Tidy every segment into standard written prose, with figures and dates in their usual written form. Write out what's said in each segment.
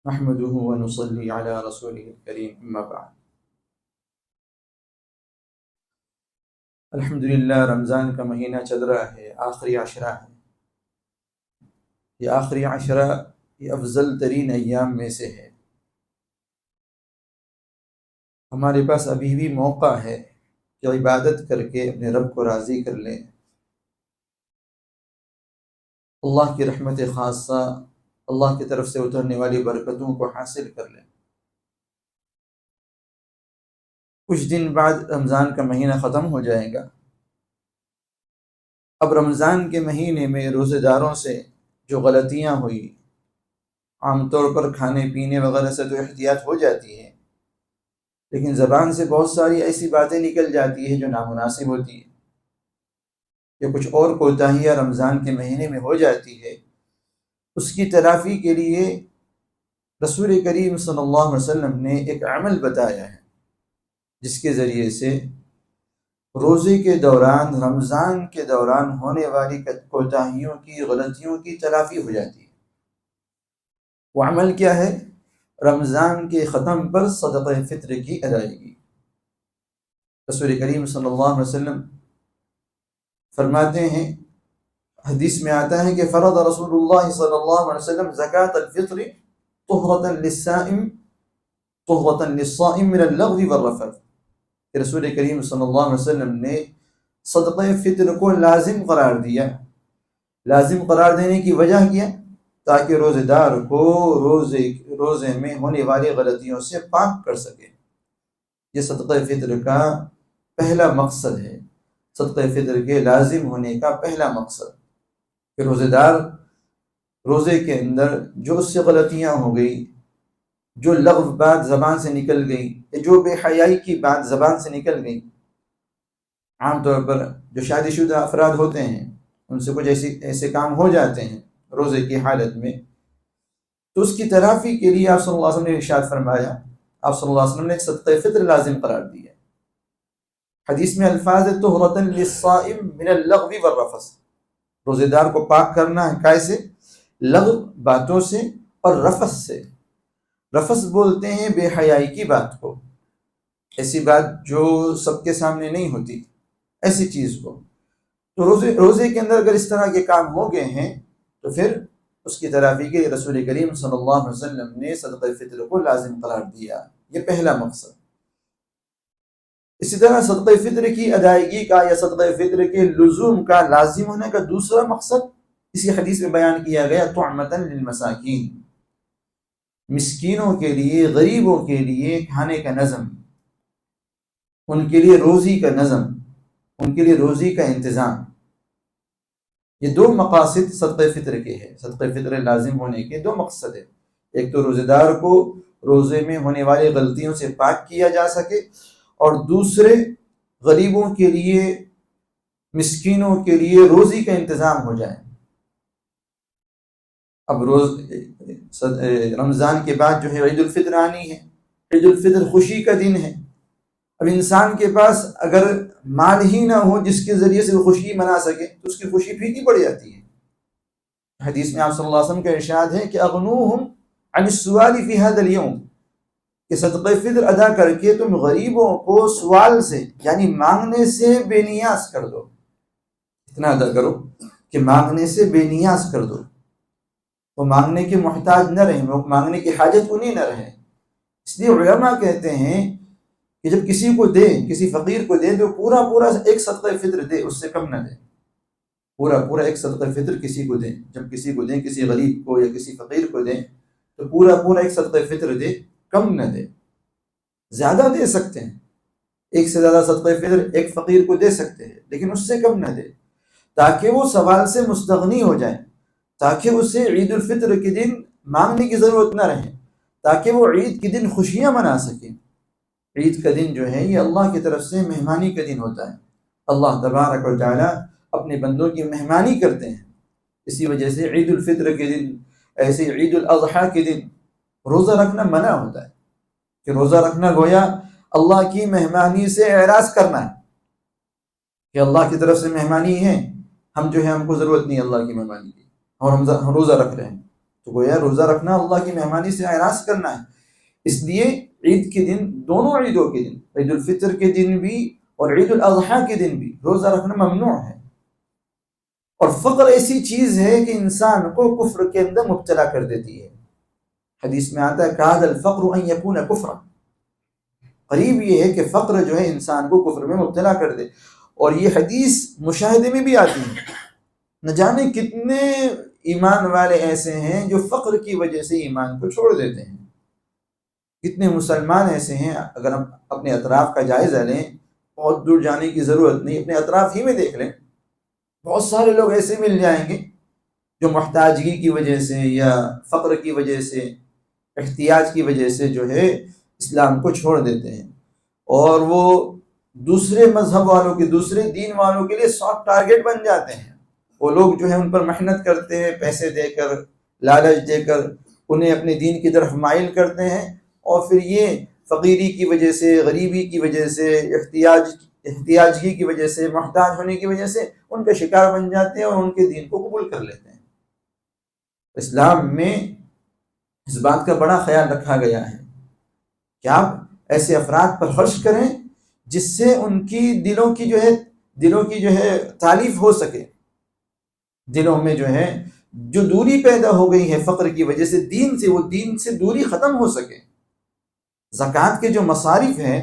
نحمده ونصلي على رسوله الكريم اما بعد. الحمدللہ رمضان کا مہینہ چل رہا ہے، آخری عشرہ ہے. یہ آخری عشرہ یہ افضل ترین ایام میں سے ہے. ہمارے پاس ابھی بھی موقع ہے کہ عبادت کر کے اپنے رب کو راضی کر لیں، اللہ کی رحمت خاصہ، اللہ کی طرف سے اترنے والی برکتوں کو حاصل کر لیں. کچھ دن بعد رمضان کا مہینہ ختم ہو جائے گا. اب رمضان کے مہینے میں روزے داروں سے جو غلطیاں ہوئی، عام طور پر کھانے پینے وغیرہ سے تو احتیاط ہو جاتی ہے، لیکن زبان سے بہت ساری ایسی باتیں نکل جاتی ہے جو نامناسب ہوتی ہے، یا کچھ اور کوتاہیاں رمضان کے مہینے میں ہو جاتی ہے. اس کی تلافی کے لیے رسول کریم صلی اللہ علیہ وسلم نے ایک عمل بتایا ہے جس کے ذریعے سے روزے کے دوران، رمضان کے دوران ہونے والی کوتاہیوں کی، غلطیوں کی تلافی ہو جاتی ہے. وہ عمل کیا ہے؟ رمضان کے ختم پر صدقہ فطر کی ادائیگی. رسول کریم صلی اللہ علیہ وسلم فرماتے ہیں، حدیث میں آتا ہے کہ فرض رسول اللہ صلی اللہ علیہ وسلم زکاة الفطر طہرة للصائم من اللغو والرفث. رسول کریم صلی اللہ علیہ وسلم نے صدقہ فطر کو لازم قرار دیا. لازم قرار دینے کی وجہ کیا؟ تاکہ روزے دار کو روزے میں ہونے والی غلطیوں سے پاک کر سکے. یہ صدقہ فطر کا پہلا مقصد ہے، صدقہ فطر کے لازم ہونے کا پہلا مقصد کہ روزے دار روزے کے اندر جو اس سے غلطیاں ہو گئی، جو لغو بات زبان سے نکل گئی، جو بے حیائی کی بات زبان سے نکل گئی. عام طور پر جو شادی شدہ افراد ہوتے ہیں ان سے کچھ ایسے کام ہو جاتے ہیں روزے کی حالت میں، تو اس کی تلافی کے لیے آپ صلی اللہ علیہ وسلم نے ارشاد فرمایا، آپ صلی اللہ علیہ وسلم نے صدقہ فطر لازم قرار دیا. حدیث میں الفاظ طہرة للصائم من اللغو والرفث. روزے دار کو پاک کرنا ہے کیسے؟ لغو باتوں سے اور رفث سے. رفث بولتے ہیں بے حیائی کی بات کو، ایسی بات جو سب کے سامنے نہیں ہوتی، ایسی چیز کو. تو روزے کے اندر اگر اس طرح کے کام ہو گئے ہیں تو پھر اس کی تلافی کے رسول کریم صلی اللہ علیہ وسلم نے صدقہ فطر کو لازم قرار دیا. یہ پہلا مقصد. اسی طرح صدقہ فطر کی ادائیگی کا یا صدقہ فطر کے لزوم کا، لازم ہونے کا دوسرا مقصد اسی حدیث میں بیان کیا گیا، طعمۃ للمساکین. مسکینوں کے لیے، غریبوں کے لیے کھانے کا نظم، ان کے لیے روزی کا نظم، ان کے لیے روزی کا انتظام. یہ دو مقاصد صدقہ فطر کے ہیں. صدقہ فطر لازم ہونے کے دو مقصد ہیں. ایک تو روزے دار کو روزے میں ہونے والی غلطیوں سے پاک کیا جا سکے، اور دوسرے غریبوں کے لیے، مسکینوں کے لیے روزی کا انتظام ہو جائے. اب رمضان کے بعد جو ہے عید الفطر آنی ہے. عید الفطر خوشی کا دن ہے. اب انسان کے پاس اگر مال ہی نہ ہو جس کے ذریعے سے وہ خوشی منا سکے تو اس کی خوشی پھیکی پڑ جاتی ہے. حدیث میں آپ صلی اللہ علیہ وسلم کا ارشاد ہے کہ اغنوہم عن السؤال فی ھذا اليوم، کہ صدقہ فطر ادا کر کے تم غریبوں کو سوال سے، یعنی مانگنے سے بے نیاز کر دو. اتنا ادا کرو کہ مانگنے سے بے نیاز کر دو، وہ مانگنے کے محتاج نہ رہیں، مانگنے کی حاجت انہیں نہ رہے. اس لیے علماء کہتے ہیں کہ جب کسی کو دیں، کسی فقیر کو دیں تو پورا ایک صدقہ فطر دے، اس سے کم نہ دے. پورا ایک صدقہ فطر کسی کو دیں. جب کسی کو دیں، کسی غریب کو یا کسی فقیر کو دیں تو پورا ایک صدقہ فطر دے، کم نہ دے. زیادہ دے سکتے ہیں، ایک سے زیادہ صدقہ فطر ایک فقیر کو دے سکتے ہیں، لیکن اس سے کم نہ دے، تاکہ وہ سوال سے مستغنی ہو جائیں، تاکہ اسے عید الفطر کے دن مانگنے کی ضرورت نہ رہے، تاکہ وہ عید کے دن خوشیاں منا سکیں. عید کا دن جو ہے یہ اللہ کی طرف سے مہمانی کا دن ہوتا ہے. اللہ تبارک و تعالی اپنے بندوں کی مہمانی کرتے ہیں. اسی وجہ سے عید الفطر کے دن، ایسے عید الاضحیٰ کے دن روزہ رکھنا منع ہوتا ہے، کہ روزہ رکھنا گویا اللہ کی مہمانی سے اعراض کرنا ہے کہ اللہ کی طرف سے مہمانی ہے، ہم جو ہے ہم کو ضرورت نہیں اللہ کی مہمانی کی، اور ہم روزہ رکھ رہے ہیں. تو گویا روزہ رکھنا اللہ کی مہمانی سے اعراض کرنا ہے۔ اس لیے عید کے دن، دونوں عیدوں کے دن، عید الفطر کے دن بھی اور عید الاضحیٰ کے دن بھی روزہ رکھنا ممنوع ہے۔ اور فقر ایسی چیز ہے کہ انسان کو کفر کے اندر مبتلا کر دیتی ہے۔ حدیث میں آتا ہے کاد الفقر ان یکون کفرا، قریب یہ ہے کہ فقر جو ہے انسان کو کفر میں مبتلا کر دے۔ اور یہ حدیث مشاہدے میں بھی آتی ہے، نہ جانے کتنے ایمان والے ایسے ہیں جو فقر کی وجہ سے ایمان کو چھوڑ دیتے ہیں۔ کتنے مسلمان ایسے ہیں، اگر ہم اپنے اطراف کا جائزہ لیں، بہت دور جانے کی ضرورت نہیں، اپنے اطراف ہی میں دیکھ لیں، بہت سارے لوگ ایسے مل جائیں گے جو محتاجگی کی وجہ سے یا فقر کی وجہ سے، احتیاج کی وجہ سے جو ہے اسلام کو چھوڑ دیتے ہیں، اور وہ دوسرے مذہب والوں کے، دوسرے دین والوں کے لیے سافٹ ٹارگٹ بن جاتے ہیں۔ وہ لوگ جو ہے ان پر محنت کرتے ہیں، پیسے دے کر، لالچ دے کر انہیں اپنے دین کی طرف مائل کرتے ہیں، اور پھر یہ فقیری کی وجہ سے، غریبی کی وجہ سے، احتیاجگی کی وجہ سے، محتاج ہونے کی وجہ سے ان کا شکار بن جاتے ہیں اور ان کے دین کو قبول کر لیتے ہیں۔ اسلام میں اس بات کا بڑا خیال رکھا گیا ہے کہ آپ ایسے افراد پر خرچ کریں جس سے ان کی دلوں کی جو ہے تعریف ہو سکے، دلوں میں جو دوری پیدا ہو گئی ہے فقر کی وجہ سے دین سے، وہ دین سے دوری ختم ہو سکے۔ زکوٰۃ کے جو مصارف ہیں،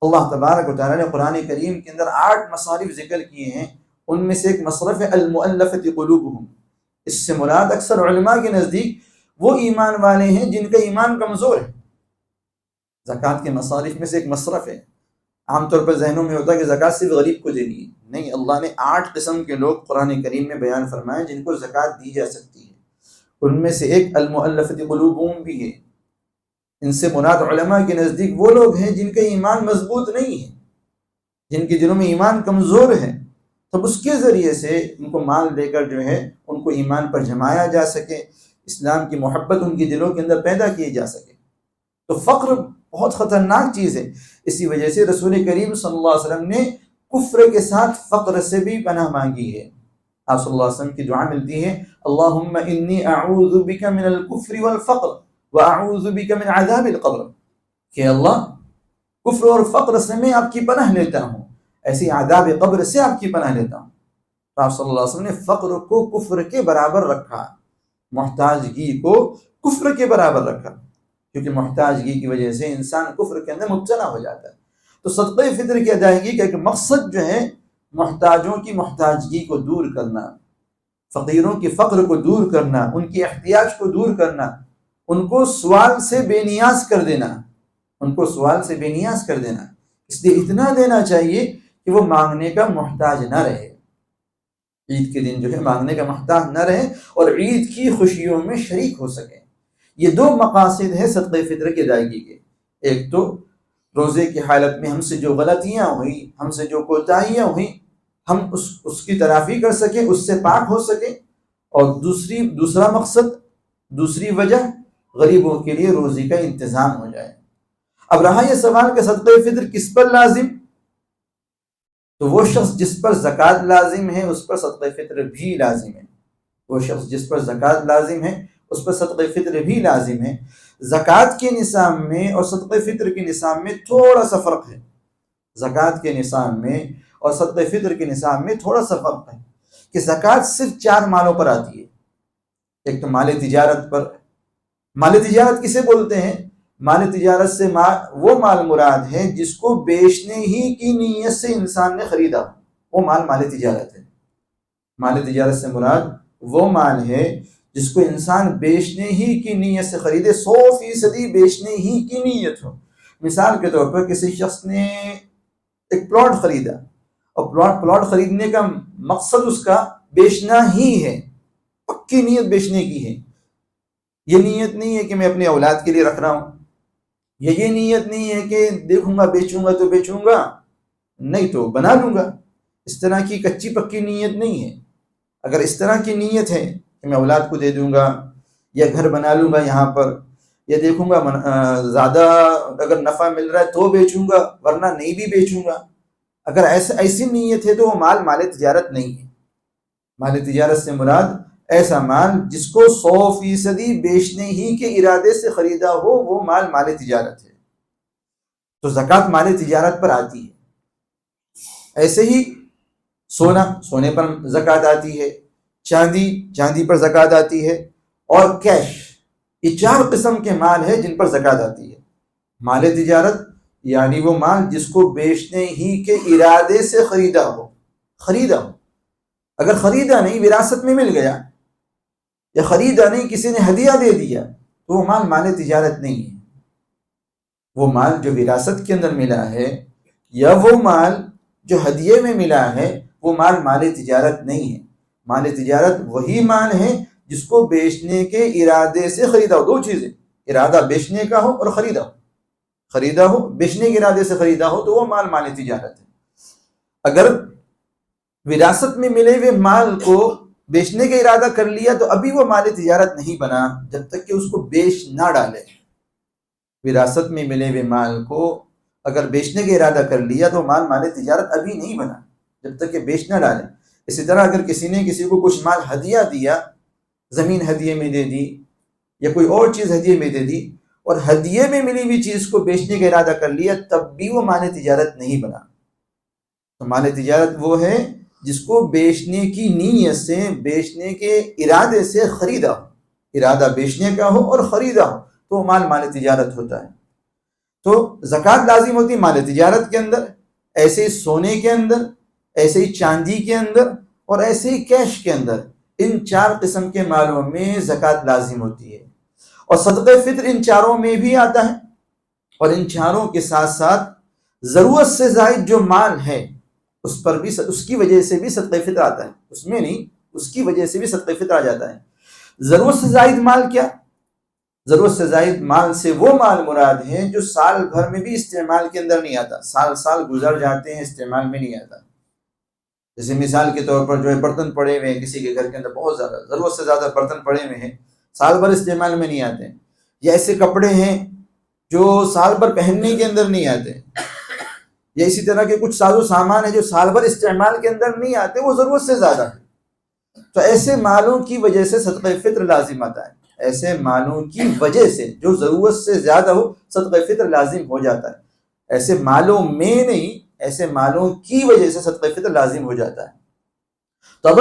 اللہ تبارک و تعالیٰ نے قرآن کریم کے اندر 8 مصارف ذکر کیے ہیں، ان میں سے ایک مصرف ہے المؤلفۃ قلوبہم۔ اس سے مراد اکثر علماء کے نزدیک وہ ایمان والے ہیں جن کا ایمان کمزور ہے۔ زکوٰۃ کے مصارف میں سے ایک مصرف ہے۔ عام طور پر ذہنوں میں ہوتا ہے کہ زکوٰۃ صرف غریب کو دینی ہے، نہیں، اللہ نے 8 قسم کے لوگ قرآن کریم میں بیان فرمائے جن کو زکوٰۃ دی جا سکتی ہے۔ ان میں سے ایک المؤلفۃ قلوبہم بھی ہے۔ ان سے مراد علماء کے نزدیک وہ لوگ ہیں جن کا ایمان مضبوط نہیں ہے، جن کے دلوں میں ایمان کمزور ہے، تب اس کے ذریعے سے ان کو مال دے کر جو ہے ان کو ایمان پر جمایا جا سکے، اسلام کی محبت ان کے دلوں کے اندر پیدا کی جا سکے۔ تو فقر بہت خطرناک چیز ہے، اسی وجہ سے رسول کریم صلی اللہ علیہ وسلم نے کفر کے ساتھ فقر سے بھی پناہ مانگی ہے۔ آپ صلی اللہ علیہ وسلم کی دعا ملتی ہے اللہم انی اعوذ بک من الکفر والفقر واعوذ بک من عذاب القبر، کہ اللہ کفر اور فقر سے میں آپ کی پناہ لیتا ہوں، ایسی عذاب قبر سے آپ کی پناہ لیتا ہوں۔ تو آپ صلی اللہ علیہ وسلم نے فقر کو کفر کے برابر رکھا، محتاجگی کو کفر کے برابر رکھا، کیونکہ محتاجگی کی وجہ سے انسان کفر کے اندر مبتلا ہو جاتا ہے۔ تو صدقہ فطر کی ادائیگی کا ایک مقصد جو ہے محتاجوں کی محتاجگی کو دور کرنا، فقیروں کی فقر کو دور کرنا، ان کی احتیاج کو دور کرنا، ان کو سوال سے بے نیاز کر دینا، ان کو سوال سے بے نیاز کر دینا، اس لیے اتنا دینا چاہیے کہ وہ مانگنے کا محتاج نہ رہے، عید کے دن جو ہے مانگنے کا محتاج نہ رہے اور عید کی خوشیوں میں شریک ہو سکے۔ یہ 2 مقاصد ہیں صدقہ فطر کی ادائیگی کے، ایک تو روزے کی حالت میں ہم سے جو غلطیاں ہوئیں، ہم سے جو کوتاہیاں ہوئیں، ہم اس کی تلافی کر سکیں، اس سے پاک ہو سکیں، اور دوسرا مقصد، دوسری وجہ غریبوں کے لیے روزی کا انتظام ہو جائے۔ اب رہا یہ سوال کہ صدقہ فطر کس پر لازم، تو وہ شخص جس پر زکوٰۃ لازم ہے اس پر صدقہ فطر بھی لازم ہے، وہ شخص جس پر زکوٰۃ لازم ہے اس پر صدقہ فطر بھی لازم ہے۔ زکوٰۃ کے نصاب میں اور صدقہ فطر کے نصاب میں تھوڑا سا فرق ہے، زکوٰۃ کے نصاب میں اور صدقہ فطر کے نصاب میں تھوڑا سا فرق ہے کہ زکوٰۃ صرف 4 مالوں پر آتی ہے۔ ایک تو مال تجارت پر، مال تجارت کسے بولتے ہیں؟ مال تجارت سے وہ مال مراد ہے جس کو بیچنے ہی کی نیت سے انسان نے خریدا، وہ مال تجارت ہے۔ مال تجارت سے مراد وہ مال ہے جس کو انسان بیچنے ہی کی نیت سے خریدے، 100% بیچنے ہی کی نیت ہو۔ مثال کے طور پر کسی شخص نے ایک پلاٹ خریدا، اور پلاٹ خریدنے کا مقصد اس کا بیچنا ہی ہے، پکی نیت بیچنے کی ہے، یہ نیت نہیں ہے کہ میں اپنے اولاد کے لیے رکھ رہا ہوں، یہ نیت نہیں ہے کہ دیکھوں گا بیچوں گا تو بیچوں گا، نہیں تو بنا لوں گا، اس طرح کی کچی پکی نیت نہیں ہے۔ اگر اس طرح کی نیت ہے کہ میں اولاد کو دے دوں گا، یا گھر بنا لوں گا یہاں پر، یا دیکھوں گا زیادہ اگر نفع مل رہا ہے تو بیچوں گا ورنہ نہیں بھی بیچوں گا، اگر ایسی نیت ہے تو وہ مال تجارت نہیں ہے۔ مال تجارت سے مراد ایسا مال جس کو 100% بیچنے ہی کے ارادے سے خریدا ہو وہ مال مال تجارت ہے، تو زکوٰۃ مال تجارت پر آتی ہے۔ ایسے ہی سونے پر زکوٰۃ آتی ہے، چاندی پر زکوٰۃ آتی ہے، اور کیش، یہ 4 قسم کے مال ہے جن پر زکوٰۃ آتی ہے۔ مال تجارت یعنی وہ مال جس کو بیچنے ہی کے ارادے سے خریدا ہو، اگر خریدا نہیں وراثت میں مل گیا، یا خریدا نہیں کسی نے ہدیہ دے دیا، تو وہ مال مال تجارت نہیں ہے۔ وہ مال جو وراثت کے اندر ملا ہے یا وہ مال جو ہدیے میں ملا ہے وہ مال مال تجارت نہیں ہے۔ مال تجارت وہی مال ہے جس کو بیچنے کے ارادے سے خریدا ہو۔ 2 چیزیں، ارادہ بیچنے کا ہو اور خریدا ہو، بیچنے کے ارادے سے خریدا ہو تو وہ مال مال تجارت ہے۔ اگر وراثت میں ملے ہوئے مال کو بیچنے کا ارادہ کر لیا تو ابھی وہ مال تجارت نہیں بنا جب تک کہ اس کو بیچ نہ ڈالے۔ وراثت میں ملے ہوئے مال کو اگر بیچنے کا ارادہ کر لیا تو مال مال تجارت ابھی نہیں بنا جب تک کہ بیچ نہ ڈالے۔ اسی طرح اگر کسی نے کسی کو کچھ مال ہدیہ دیا، زمین ہدیے میں دے دی یا کوئی اور چیز ہدیے میں دے دی، اور ہدیے میں ملی ہوئی چیز کو بیچنے کا ارادہ کر لیا، تب بھی وہ مال تجارت نہیں بنا۔ تو مال تجارت وہ ہے جس کو بیچنے کی نیت سے، بیچنے کے ارادے سے خریدا ہو، ارادہ بیچنے کا ہو اور خریدا ہو تو وہ مال تجارت ہوتا ہے۔ تو زکوٰۃ لازم ہوتی ہے مال تجارت کے اندر، ایسے ہی سونے کے اندر، ایسے ہی چاندی کے اندر، اور ایسے ہی کیش کے اندر۔ ان 4 قسم کے مالوں میں زکوٰۃ لازم ہوتی ہے، اور صدقہ فطر ان 4 میں بھی آتا ہے، اور ان 4 کے ساتھ ساتھ ضرورت سے زائد جو مال ہے اس پر بھی، اس کی وجہ سے بھی صدقہ فطر آتا ہے، اس میں نہیں، اس کی وجہ سے بھی صدقہ فطر آ جاتا ہے۔ ضرورت سے زائد مال کیا؟ ضرورت سے زائد مال سے وہ مال مراد ہے جو سال بھر میں بھی استعمال کے اندر نہیں آتا، سال گزر جاتے ہیں استعمال میں نہیں آتا۔ جیسے مثال کے طور پر جو ہے برتن پڑے ہوئے ہیں کسی کے گھر کے اندر، بہت زیادہ ضرورت سے زیادہ برتن پڑے ہوئے ہیں، سال بھر استعمال میں نہیں آتے ہیں، یا ایسے کپڑے ہیں جو سال بھر پہننے کے اندر نہیں آتے، یا اسی طرح کے کچھ ساز و سامان ہیں جو سال بھر استعمال کے اندر نہیں آتے، وہ ضرورت سے زیادہ ہے۔ تو ایسے مالوں کی وجہ سے صدقہ فطر لازم آتا ہے، ایسے مالوں کی وجہ سے جو ضرورت سے زیادہ ہو صدقہ فطر لازم ہو جاتا ہے، ایسے مالوں میں نہیں، ایسے مالوں کی وجہ سے صدقہ فطر لازم ہو جاتا ہے۔ تو اب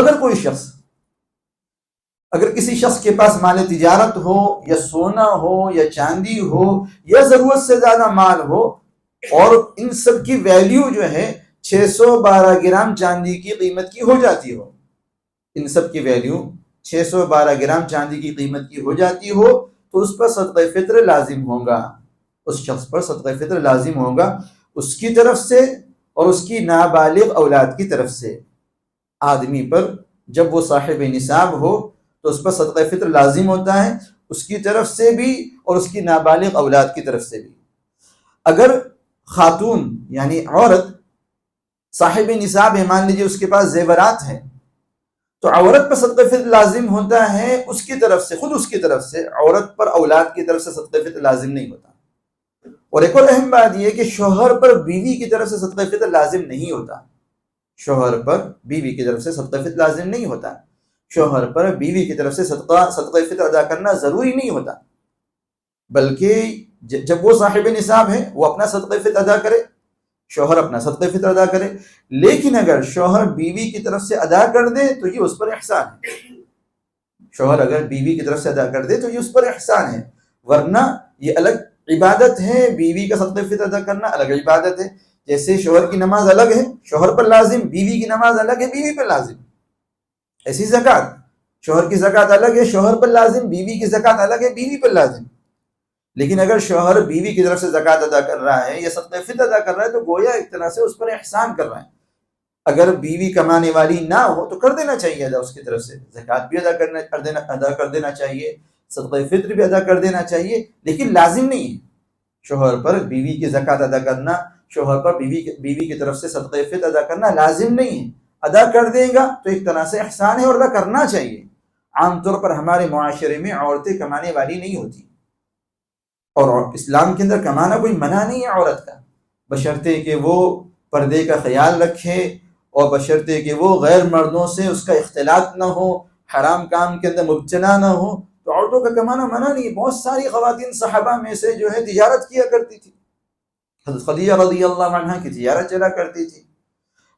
اگر کسی شخص کے پاس مال تجارت ہو، یا سونا ہو، یا چاندی ہو، یا ضرورت سے زیادہ مال ہو، اور ان سب کی ویلیو جو ہے 612 گرام چاندی کی قیمت کی ہو جاتی ہو، ان سب کی ویلیو 612 گرام چاندی کی قیمت کی ہو جاتی ہو، تو اس پر صدقہ فطر لازم ہوگا، اس شخص پر صدقہ فطر لازم ہوگا، اس کی طرف سے اور اس کی نابالغ اولاد کی طرف سے۔ آدمی پر جب وہ صاحب نصاب ہو تو اس پر صدقہ فطر لازم ہوتا ہے، اس کی طرف سے بھی اور اس کی نابالغ اولاد کی طرف سے بھی۔ اگر خاتون یعنی عورت صاحب نصاب ہے، مان لیجیے اس کے پاس زیورات ہیں، تو عورت پر صدقہ فطر لازم ہوتا ہے اس کی طرف سے، خود اس کی طرف سے، عورت پر اولاد کی طرف سے صدقہ فطر لازم نہیں ہوتا۔ اور ایک اور اہم بات یہ کہ شوہر پر بیوی کی طرف سے صدقہ فطر لازم نہیں ہوتا، شوہر پر بیوی کی طرف سے صدقہ فطر لازم نہیں ہوتا، شوہر پر بیوی کی طرف سے صدقہ فطر ادا کرنا ضروری نہیں ہوتا، بلکہ جب وہ صاحب نصاب ہے وہ اپنا صدقہ فطر ادا کرے، شوہر اپنا صدقہ فطر ادا کرے، لیکن اگر شوہر بیوی کی طرف سے ادا کر دے تو یہ اس پر احسان ہے، شوہر اگر بیوی کی طرف سے ادا کر دے تو یہ اس پر احسان ہے، ورنہ یہ الگ عبادت ہے، بیوی کا صدقہ فطر ادا کرنا الگ عبادت ہے۔ جیسے شوہر کی نماز الگ ہے شوہر پر لازم، بیوی کی نماز الگ ہے بیوی پر لازم، ایسی زکوٰۃ، شوہر کی زکوٰۃ الگ ہے شوہر پر لازم، بیوی کی زکوٰۃ الگ ہے بیوی پر لازم۔ لیکن اگر شوہر بیوی کی طرف سے زکوٰۃ ادا کر رہا ہے یا صدقہ فطر ادا کر رہا ہے تو گویا ایک طرح سے اس پر احسان کر رہا ہے۔ اگر بیوی کمانے والی نہ ہو تو کر دینا چاہیے ادا، اس کی طرف سے زکوٰۃ بھی ادا کر دینا چاہیے، صدقہ فطر بھی ادا کر دینا چاہیے، لیکن لازم نہیں ہے شوہر پر بیوی کی زکوٰۃ ادا کرنا، شوہر پر بیوی کی طرف سے صدقہ فطر ادا کرنا لازم نہیں ہے۔ ادا کر دے گا تو ایک طرح سے احسان ہے اور ادا کرنا چاہیے۔ عام طور پر ہمارے معاشرے میں عورتیں کمانے والی نہیں ہوتی، اور اسلام کے اندر کمانا کوئی منع نہیں ہے عورت کا، بشرطے کہ وہ پردے کا خیال رکھے، اور بشرطے کہ وہ غیر مردوں سے اس کا اختلاط نہ ہو، حرام کام کے اندر مبتلا نہ ہو، تو عورتوں کا کمانا منع نہیں ہے۔ بہت ساری خواتین صحابہ میں سے جو ہے تجارت کیا کرتی تھی۔ حضرت خدیجہ رضی اللہ عنہ کی تجارت چلا کرتی تھی،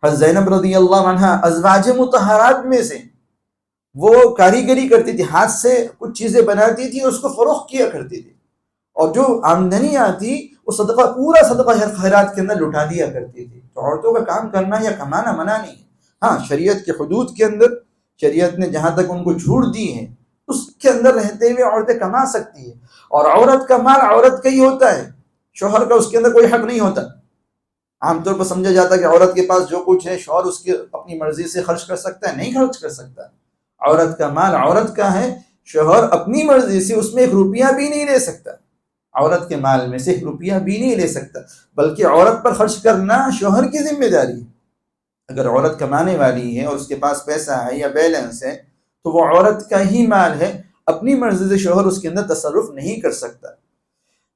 حضرت زینب رضی اللہ عنہ ازواج مطہرات میں سے وہ کاریگری کرتی تھی، ہاتھ سے کچھ چیزیں بناتی تھی، اس کو فروخت کیا کرتی تھی، اور جو آمدنی آتی وہ صدقہ، پورا صدقہ خیرات کے اندر لٹا دیا کرتی تھی۔ تو عورتوں کا کام کرنا یا کمانا منع نہیں ہے۔ ہاں، شریعت کے حدود کے اندر، شریعت نے جہاں تک ان کو چھوٹ دی ہے اس کے اندر رہتے ہوئے عورتیں کما سکتی ہیں، اور عورت کا مال عورت کا ہی ہوتا ہے، شوہر کا اس کے اندر کوئی حق نہیں ہوتا۔ عام طور پر سمجھا جاتا ہے کہ عورت کے پاس جو کچھ ہے شوہر اس کی اپنی مرضی سے خرچ کر سکتا ہے، نہیں خرچ کر سکتا۔ عورت کا مال عورت کا ہے، شوہر اپنی مرضی سے اس میں 1 روپیہ بھی نہیں لے سکتا، عورت کے مال میں سے 1 روپیہ بھی نہیں لے سکتا، بلکہ عورت پر خرچ کرنا شوہر کی ذمہ داری ہے۔ اگر عورت کمانے والی ہے اور اس کے پاس پیسہ ہے یا بیلنس ہے تو وہ عورت کا ہی مال ہے، اپنی مرضی سے شوہر اس کے اندر تصرف نہیں کر سکتا۔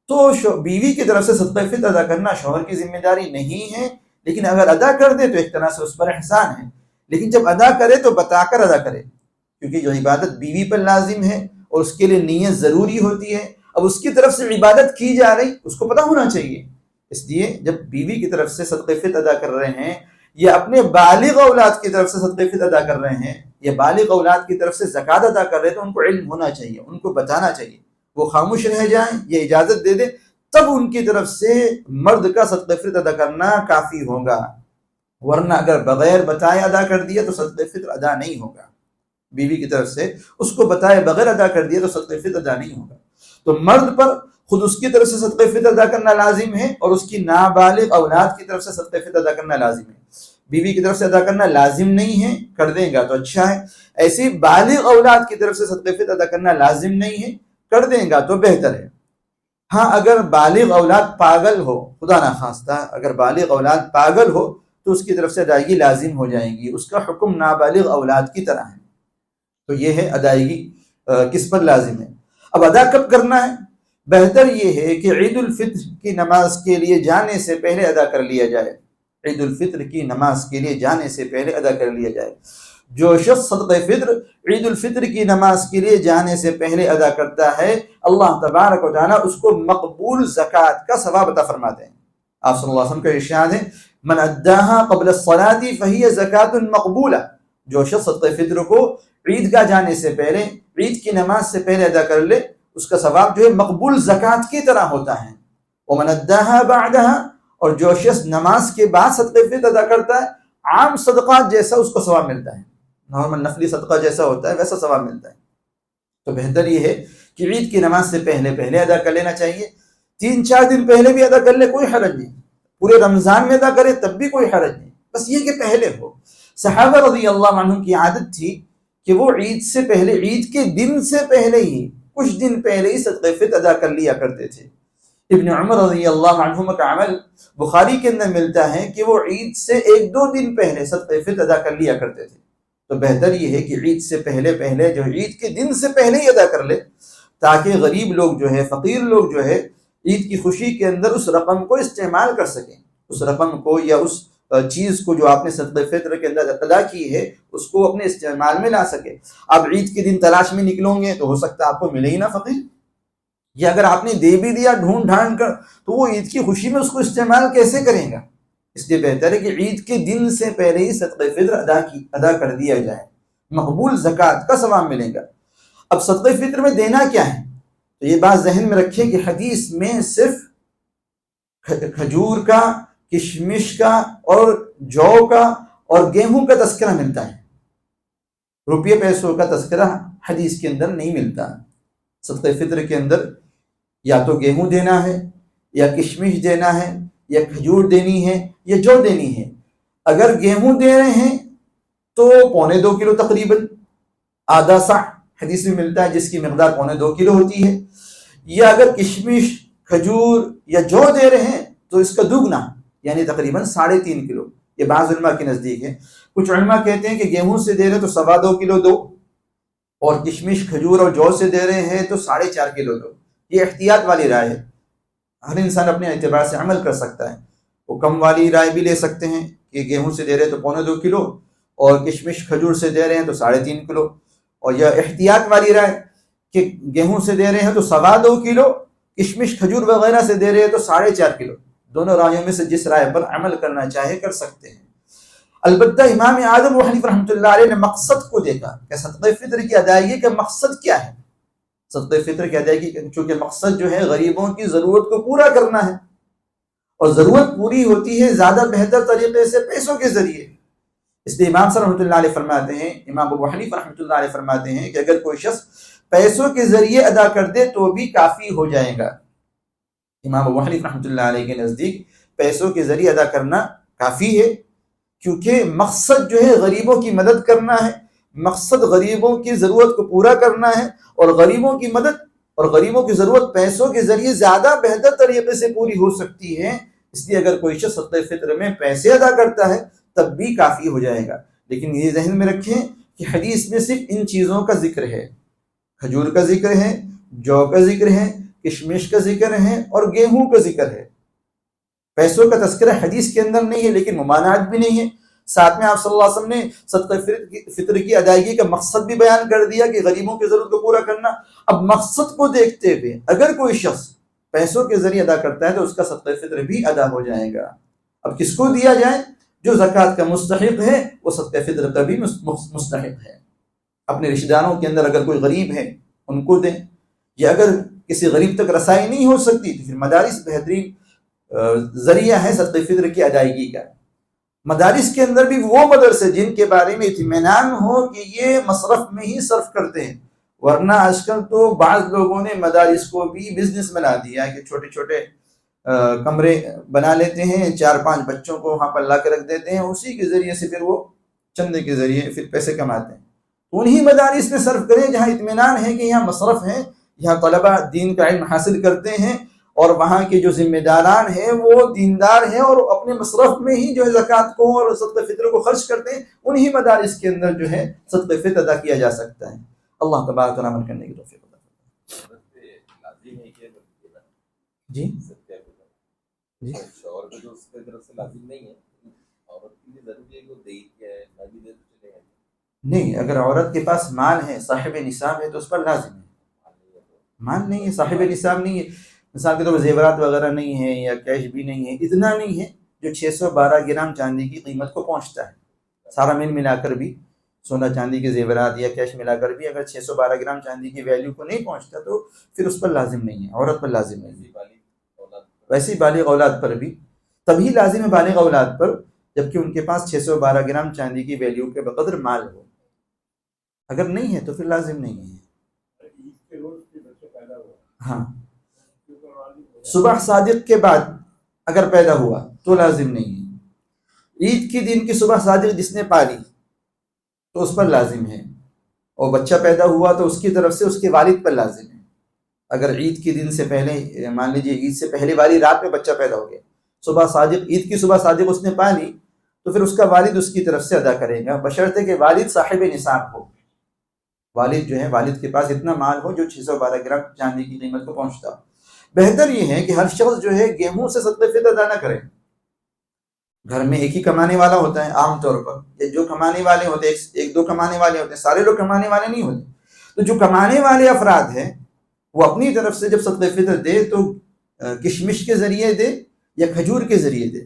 تو بیوی کی طرف سے صدقہ فطر ادا کرنا شوہر کی ذمہ داری نہیں ہے، لیکن اگر ادا کر دے تو ایک طرح سے اس پر احسان ہے، لیکن جب ادا کرے تو بتا کر ادا کرے، کیونکہ جو عبادت بیوی پر لازم ہے اور اس کے لیے نیت ضروری ہوتی ہے، اب اس کی طرف سے عبادت کی جا رہی، اس کو پتہ ہونا چاہیے۔ اس لیے جب بیوی کی طرف سے صدقہ فطر ادا کر رہے ہیں، یا اپنے بالغ اولاد کی طرف سے صدقہ فطر ادا کر رہے ہیں، یا بالغ اولاد کی طرف سے زکوٰۃ ادا کر رہے ہیں، تو ان کو علم ہونا چاہیے، ان کو بتانا چاہیے۔ وہ خاموش رہ جائیں یا اجازت دے دیں، تب ان کی طرف سے مرد کا صدقہ فطر ادا کرنا کافی ہوگا، ورنہ اگر بغیر بتائے ادا کر دیا تو صدقہ فطر ادا نہیں ہوگا۔ بیوی کی طرف سے اس کو بتائے بغیر ادا کر دیا تو صدقہ فطر ادا نہیں ہوگا۔ تو مرد پر خود اس کی طرف سے صدقہ فطر ادا کرنا لازم ہے، اور اس کی نابالغ اولاد کی طرف سے صدقہ فطر ادا کرنا لازم ہے۔ بیوی کی طرف سے ادا کرنا لازم نہیں ہے، کر دیں گا تو اچھا ہے، ایسی بالغ اولاد کی طرف سے صدقہ فطر ادا کرنا لازم نہیں ہے، کر دیں گا تو بہتر ہے۔ ہاں، اگر بالغ اولاد پاگل ہو، خدا نخواستہ اگر بالغ اولاد پاگل ہو تو اس کی طرف سے ادائیگی لازم ہو جائے گی، اس کا حکم نابالغ اولاد کی طرح ہے۔ تو یہ ہے ادائیگی کس پر لازم ہے۔ اب ادا کب کرنا ہے؟ بہتر یہ ہے کہ عید الفطر کی نماز کے لیے جانے سے پہلے ادا کر لیا جائے، عید الفطر کی نماز کے لیے جانے سے پہلے ادا کر لیا جائے۔ جو شخص صدقہ فطر عید الفطر کی نماز کے لیے جانے سے پہلے ادا کرتا ہے، اللہ تبارک و تعالیٰ اس کو مقبول زکوٰۃ کا ثواب عطا فرماتے ہیں۔ آپ صلی اللہ علیہ وسلم کا ارشاد ہے، من اداہا قبل الصلاۃ فہی زکوٰۃ مقبولہ، جو شخص صدقہ فطر کو عید گاہ جانے سے پہلے، عید کی نماز سے پہلے ادا کر لے، اس کا ثواب جو ہے مقبول زکوٰۃ کی طرح ہوتا ہے۔ ومن اداہا بعدہا، اور جو شخص نماز کے بعد صدقہ فطر ادا کرتا ہے، عام صدقات جیسا اس کو ثواب ملتا ہے، نارمل نفلی صدقہ جیسا ہوتا ہے ویسا ثواب ملتا ہے۔ تو بہتر یہ ہے کہ عید کی نماز سے پہلے ادا کر لینا چاہیے، 3-4 دن پہلے بھی ادا کر لے کوئی حرج نہیں، پورے رمضان میں ادا کرے تب بھی کوئی حرج نہیں، بس یہ کہ پہلے ہو۔ صحابہ رضی اللہ عنہم کی عادت تھی کہ وہ عید سے پہلے، عید کے دن سے پہلے ہی، کچھ دن پہلے ہی صدقہ فطر ادا کر لیا کرتے تھے۔ ابن عمر رضی اللہ عنہما کا عمل بخاری کے اندر ملتا ہے کہ وہ عید سے 1-2 دن پہلے صدقہ فطر ادا کر لیا کرتے تھے۔ تو بہتر یہ ہے کہ عید سے پہلے جو عید کے دن سے پہلے ہی ادا کر لے، تاکہ غریب لوگ جو ہے، فقیر لوگ جو ہے، عید کی خوشی کے اندر اس رقم کو استعمال کر سکیں، اس رقم کو یا اس چیز کو جو آپ نے صدقہ فطر کے اندر ادا کی ہے اس کو اپنے استعمال میں لا سکے۔ آپ عید کے دن تلاش میں نکلوں گے تو ہو سکتا ہے آپ کو ملے ہی نہ فقیر، یا اگر آپ نے دے بھی دیا ڈھونڈ ڈھانڈ کر تو وہ عید کی خوشی میں اس کو استعمال کیسے کریں گا؟ اس لیے بہتر ہے کہ عید کے دن سے پہلے ہی صدقہ فطر ادا کر دیا جائے، مقبول زکوٰۃ کا ثواب ملے گا۔ اب صدقہ فطر میں دینا کیا ہے؟ تو یہ بات ذہن میں رکھیں کہ حدیث میں صرف کھجور کا، کشمش کا اور جو کا اور گیہوں کا تذکرہ ملتا ہے، روپیے پیسوں کا تذکرہ حدیث کے اندر نہیں ملتا۔ صدقہ فطر کے اندر یا تو گیہوں دینا ہے، یا کشمش دینا ہے، یا کھجور دینی ہے، یا جو دینی ہے۔ اگر گیہوں دے رہے ہیں تو 1.25 کلو تقریباً، آدھا صح حدیث میں ملتا ہے جس کی مقدار 2.25 کلو ہوتی ہے۔ یا اگر کشمش، کھجور یا جو دے رہے ہیں تو اس کا دگنا، یعنی تقریباً 3.5 کلو، یہ بعض علماء کے نزدیک ہے۔ کچھ علماء کہتے ہیں کہ گیہوں سے دے رہے تو 2.25 کلو دو، اور کشمش، کھجور اور جو سے دے رہے ہیں تو 4.5 کلو دو۔ یہ احتیاط والی رائے ہے، ہر انسان اپنے اعتبار سے عمل کر سکتا ہے۔ وہ کم والی رائے بھی لے سکتے ہیں کہ گیہوں سے دے رہے تو 2.25 کلو، اور کشمش کھجور سے دے رہے ہیں تو 3.5 کلو، اور یہ احتیاط والی رائے کہ گیہوں سے دے رہے ہیں تو 2.25 کلو، کشمش کھجور وغیرہ سے دے رہے ہیں تو 4.5 کلو، دونوں رائیوں میں سے جس رائے پر عمل کرنا چاہے کر سکتے ہیں۔ البتہ امام اعظم ابو حنیفہ رحمۃ اللہ علیہ نے مقصد کو دیکھا کہ صدقہ فطر کی ادائیگی کا مقصد کیا ہے۔ صدقہ فطر کی ادائیگی چونکہ مقصد جو ہے غریبوں کی ضرورت کو پورا کرنا ہے، اور ضرورت پوری ہوتی ہے زیادہ بہتر طریقے سے پیسوں کے ذریعے۔ اس لیے امام صاحب رحمۃ اللہ علیہ فرماتے ہیں، امام ابو حنیفہ رحمۃ اللہ علیہ فرماتے ہیں کہ اگر کوئی شخص پیسوں کے ذریعے ادا کر دے تو بھی کافی ہو جائے گا۔ امام ابو حنیفہ رحمۃ اللہ علیہ کے نزدیک پیسوں کے ذریعے ادا کرنا کافی ہے، کیونکہ مقصد جو ہے غریبوں کی مدد کرنا ہے، مقصد غریبوں کی ضرورت کو پورا کرنا ہے، اور غریبوں کی مدد اور غریبوں کی ضرورت پیسوں کے ذریعے زیادہ بہتر طریقے سے پوری ہو سکتی ہے۔ اس لیے اگر کوئی شخص صدقہ فطر میں پیسے ادا کرتا ہے تب بھی کافی ہو جائے گا۔ لیکن یہ ذہن میں رکھیں کہ حدیث میں صرف ان چیزوں کا ذکر ہے، کھجور کا ذکر ہے، جو کا ذکر ہے، کشمش کا ذکر ہے، اور گیہوں کا ذکر ہے۔ پیسوں کا تذکرہ حدیث کے اندر نہیں ہے، لیکن ممانعت بھی نہیں ہے۔ ساتھ میں آپ صلی اللہ علیہ وسلم نے صدقہ فطر کی ادائیگی کا مقصد بھی بیان کر دیا کہ غریبوں کی ضرورت کو پورا کرنا۔ اب مقصد کو دیکھتے ہوئے اگر کوئی شخص پیسوں کے ذریعے ادا کرتا ہے تو اس کا صدقہ فطر بھی ادا ہو جائے گا۔ اب کس کو دیا جائے؟ جو زکوٰۃ کا مستحق ہے وہ صدقہ فطر کا بھی مستحق ہے۔ اپنے رشتہ داروں کے اندر اگر کوئی غریب ہے ان کو دیں، یا اگر کسی غریب تک رسائی نہیں ہو سکتی تو پھر مدارس بہترین ذریعہ ہے صدقہ فطر کی ادائیگی کا۔ مدارس کے اندر بھی وہ مدرسے جن کے بارے میں اطمینان ہو کہ یہ مصرف میں ہی صرف کرتے ہیں، ورنہ آج کل تو بعض لوگوں نے مدارس کو بھی بزنس بنا دیا کہ چھوٹے چھوٹے کمرے بنا لیتے ہیں، 4-5 بچوں کو وہاں پر لا کے رکھ دیتے ہیں، اسی کے ذریعے سے پھر وہ چندے کے ذریعے پھر پیسے کماتے ہیں۔ انہی مدارس میں صرف کریں جہاں اطمینان ہے کہ یہاں مصرف ہے، یہاں طلبہ دین کا علم حاصل کرتے ہیں، اور وہاں کے جو ذمہ داران ہیں وہ دیندار ہیں اور اپنے مصرف میں ہی جو ہے زکوٰۃ کو اور صدقہ فطر کو خرچ کرتے ہیں، انہی مدارس کے اندر جو ہے صدقہ فطر ادا کیا جا سکتا ہے۔ اللہ تبارک و تعالیٰ عمل کرنے کی توفیق عطا فرمائے۔ جی جی نہیں، اگر عورت کے پاس مال ہے، صاحب نصاب ہے، تو اس پر لازم ہے۔ مال نہیں ہے، صاحب نصاب نہیں ہے، مثال کے طور پر زیورات وغیرہ نہیں ہے یا کیش بھی نہیں ہے، اتنا نہیں ہے جو 612 گرام چاندی کی قیمت کو پہنچتا ہے۔ سارا ملا کر بھی سونا چاندی کے زیورات یا کیش ملا کر بھی اگر 612 گرام چاندی کی ویلیو کو نہیں پہنچتا تو پھر اس پر لازم نہیں ہے، عورت پر لازم نہیں ہے۔ ویسے ہی بالغ اولاد پر بھی تبھی لازم ہے، بالغ اولاد پر جبکہ ان کے پاس 612 گرام چاندی کی ویلیو کے بقدر مال ہو، اگر نہیں ہے تو پھر لازم نہیں ہے۔ ہاں، صبح صادق کے بعد اگر پیدا ہوا تو لازم نہیں ہے۔ عید کی دن کی صبح صادق جس نے پالی تو اس پر لازم ہے، اور بچہ پیدا ہوا تو اس کی طرف سے اس کے والد پر لازم ہے۔ اگر عید کے دن سے پہلے، مان لیجیے عید سے پہلے والی رات میں بچہ پیدا ہو گیا، صبح صادق، عید کی صبح صادق اس نے پالی تو پھر اس کا والد اس کی طرف سے ادا کرے گا، بشرطے کہ والد صاحب نصاب ہو۔ والد جو ہے، والد کے پاس اتنا مال ہو جو 612 گرام چاندی کی قیمت کو پہنچتا ہو۔ بہتر یہ ہے کہ ہر شخص جو ہے گیہوں سے صدقہ فطر ادا نہ کرے۔ گھر میں ایک ہی کمانے والا ہوتا ہے عام طور پر، جو کمانے والے ہوتے ہیں، 1-2 کمانے والے ہوتے ہیں، سارے لوگ کمانے والے نہیں ہوتے، تو جو کمانے والے افراد ہیں وہ اپنی طرف سے جب صدقہ فطر دے تو کشمش کے ذریعے دے یا کھجور کے ذریعے دے۔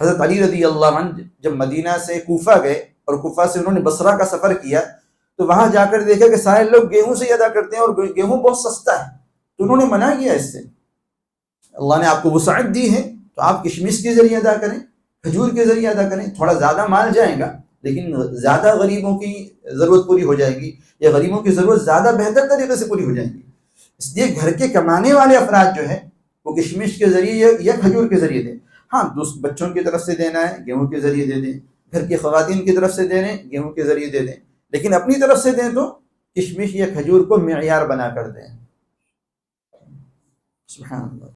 حضرت علی رضی اللہ عنہ جب مدینہ سے کوفہ گئے اور کوفہ سے انہوں نے بصرہ کا سفر کیا تو وہاں جا کر دیکھا کہ سارے لوگ گیہوں سے ہی ادا کرتے ہیں اور گیہوں بہت سستا ہے، تو انہوں نے منع کیا اس سے۔ اللہ نے آپ کو وسعت دی ہے تو آپ کشمش کے ذریعے ادا کریں، کھجور کے ذریعے ادا کریں، تھوڑا زیادہ مال جائے گا لیکن زیادہ غریبوں کی ضرورت پوری ہو جائے گی، یا غریبوں کی ضرورت زیادہ بہتر طریقے سے پوری ہو جائے گی۔ اس لیے گھر کے کمانے والے افراد جو ہے وہ کشمش کے ذریعے یا کھجور کے ذریعے دیں۔ ہاں، بچوں کی طرف سے دینا ہے گیہوں کے ذریعے دے دیں، گھر کی خواتین کی طرف سے دے دیں گیہوں کے ذریعے دے دیں، لیکن اپنی طرف سے دیں تو کشمش یا کھجور کو معیار بنا کر دیں۔ سبحان اللہ۔